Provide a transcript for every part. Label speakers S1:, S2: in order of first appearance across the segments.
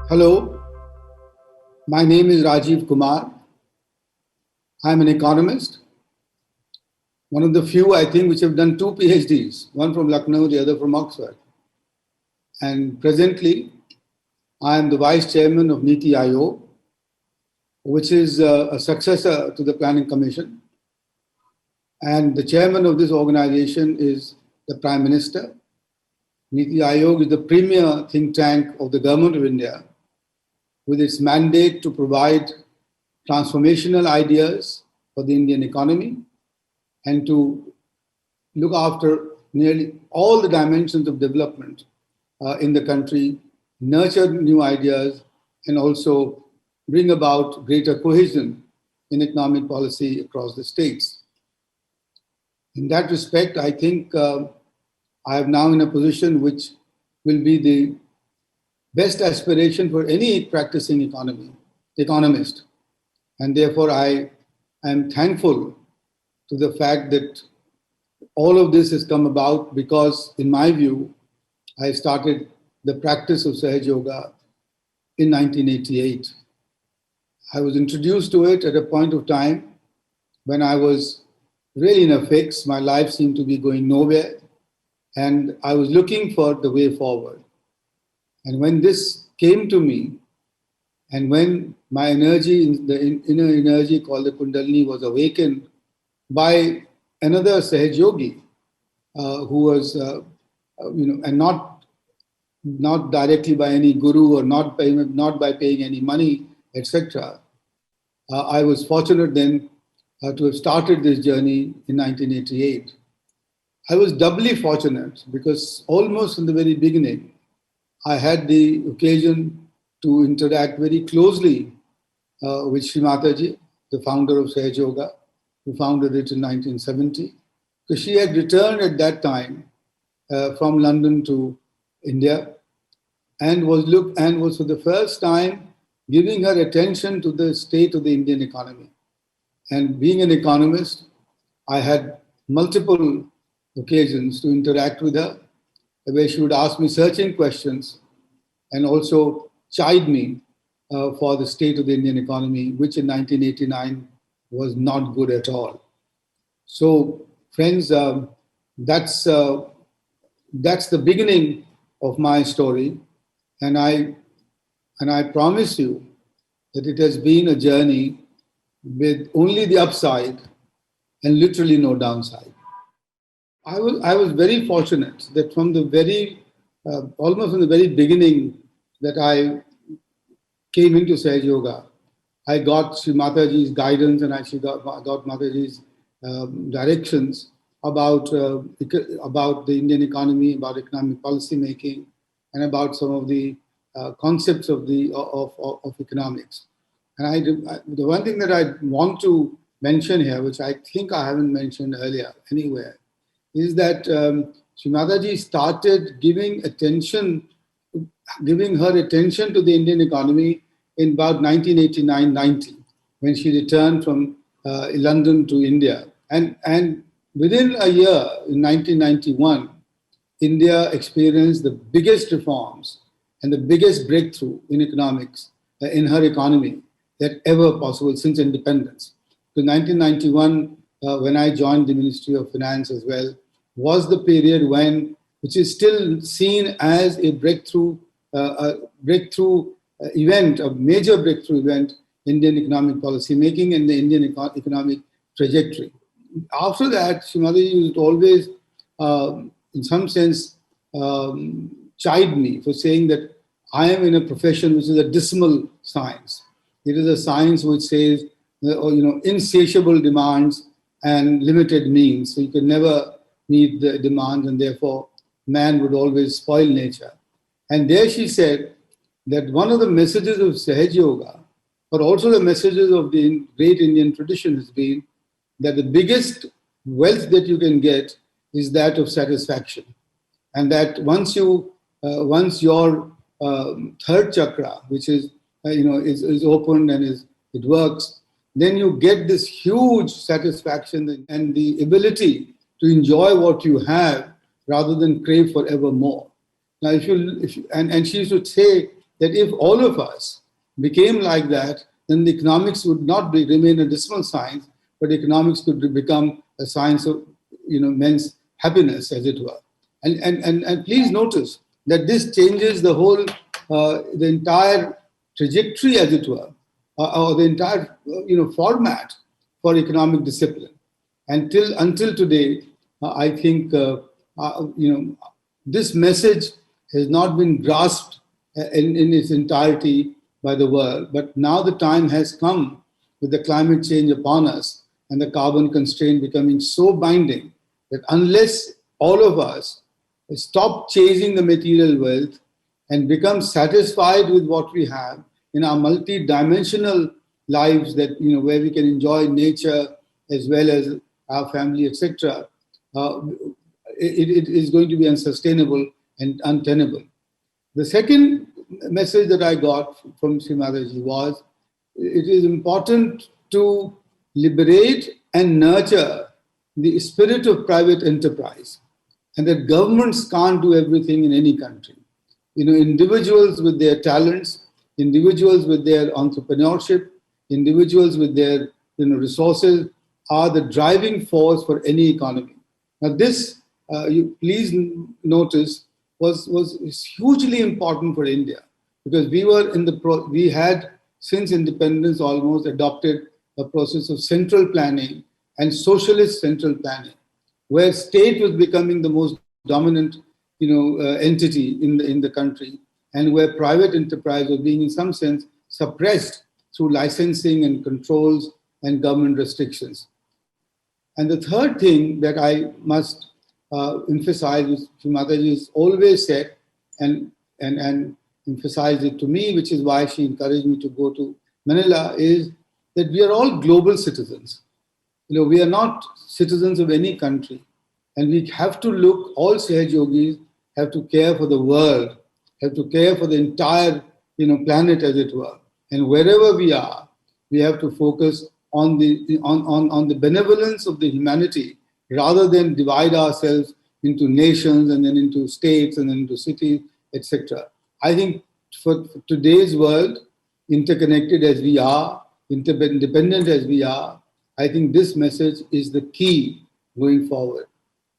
S1: Hello, my name is Rajiv Kumar. I'm an economist, one of the few, I think, which have done two Ph.D.s, one from Lucknow, the other from Oxford. And presently, I am the vice chairman of NITI Aayog, which is a successor to the Planning Commission. And the chairman of this organization is the Prime Minister. NITI Aayog is the premier think tank of the Government of India, with its mandate to provide transformational ideas for the Indian economy and to look after nearly all the dimensions of development in the country, nurture new ideas, and also bring about greater cohesion in economic policy across the states. In that respect, I think I am now in a position which will be the best aspiration for any practicing economist. And therefore, I am thankful to the fact that all of this has come about because, in my view, I started the practice of Sahaja Yoga in 1988. I was introduced to it at a point of time when I was really in a fix. My life seemed to be going nowhere, and I was looking for the way forward. And when this came to me, and when my energy, the inner energy called the Kundalini, was awakened by another Sahaja Yogi, who was, and not directly by any guru or not by paying any money, etc. I was fortunate then to have started this journey in 1988. I was doubly fortunate because almost from the very beginning, I had the occasion to interact very closely with Sri Mataji, the founder of Sahaja Yoga, who founded it in 1970, because she had returned at that time from London to India and was for the first time giving her attention to the state of the Indian economy. And being an economist, I had multiple occasions to interact with her, where she would ask me searching questions and also chide me for the state of the Indian economy, which in 1989 was not good at all. So, friends, that's the beginning of my story, and I promise you that it has been a journey with only the upside and literally no downside. I was very fortunate that from the almost from the very beginning that I came into Sahaja Yoga, I got Sri Mataji's guidance and I got Mataji's directions about the Indian economy, about economic policy making, and about some of the concepts of economics. And the one thing that I want to mention here, which I think I haven't mentioned earlier anywhere, is that Sri Mataji started giving her attention to the Indian economy in about 1989-90, when she returned from London to India. And within a year, in 1991, India experienced the biggest reforms and the biggest breakthrough in economics, in her economy, that ever possible since independence. So 1991, when I joined the Ministry of Finance as well, was the period which is still seen as a breakthrough event, a major breakthrough event, Indian economic policy making and the Indian economic trajectory. After that, Sri Mataji used to always, in some sense, chide me for saying that I am in a profession which is a dismal science. It is a science which says, insatiable demands and limited means. So you can never meet the demands, and therefore man would always spoil nature. And there she said that one of the messages of Sahaja Yoga, but also the messages of the great Indian tradition, has been that the biggest wealth that you can get is that of satisfaction. And that once your third chakra, which is opened and it works, then you get this huge satisfaction and the ability to enjoy what you have rather than crave for ever more. Now, and she used to say that if all of us became like that, then the economics would not remain a dismal science, but economics could become a science of men's happiness, as it were. And please notice that this changes the whole, the entire trajectory, as it were, or the entire format for economic discipline. Until today, I think this message has not been grasped in its entirety by the world. But now the time has come, with the climate change upon us and the carbon constraint becoming so binding, that unless all of us stop chasing the material wealth and become satisfied with what we have in our multi-dimensional lives, that where we can enjoy nature as well as our family, etc., it is going to be unsustainable and untenable. The second message that I got from Sri Mataji was, it is important to liberate and nurture the spirit of private enterprise, and that governments can't do everything in any country. Individuals with their talents, individuals with their entrepreneurship, individuals with their resources are the driving force for any economy. Now this, you please notice, was hugely important for India, because we had since independence almost adopted a process of central planning and socialist central planning, where state was becoming the most dominant entity in the country, and where private enterprise was being in some sense suppressed through licensing and controls and government restrictions. And the third thing that I must emphasize, which Mataji has always said and emphasized it to me, which is why she encouraged me to go to Manila, is that we are all global citizens. We are not citizens of any country, and we have to look, all Sahaja Yogis have to care for the world, have to care for the entire planet, as it were. And wherever we are, we have to focus on the benevolence of the humanity, rather than divide ourselves into nations and then into states and then into cities, etc. I think for today's world, interconnected as we are, interdependent as we are, I think this message is the key going forward.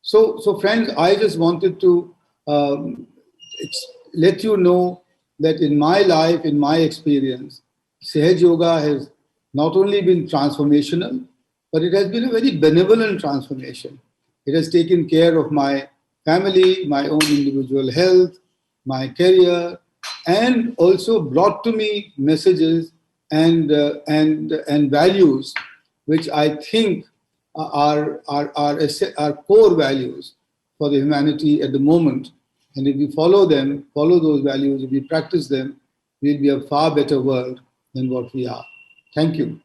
S1: So friends, I just wanted to let you know that in my life, in my experience, Sahaja Yoga has not only been transformational, but it has been a very benevolent transformation. It has taken care of my family, my own individual health, my career, and also brought to me messages and values which I think are core values for the humanity at the moment. And if we follow those values, if we practice them, we'll be a far better world than what we are. Thank you.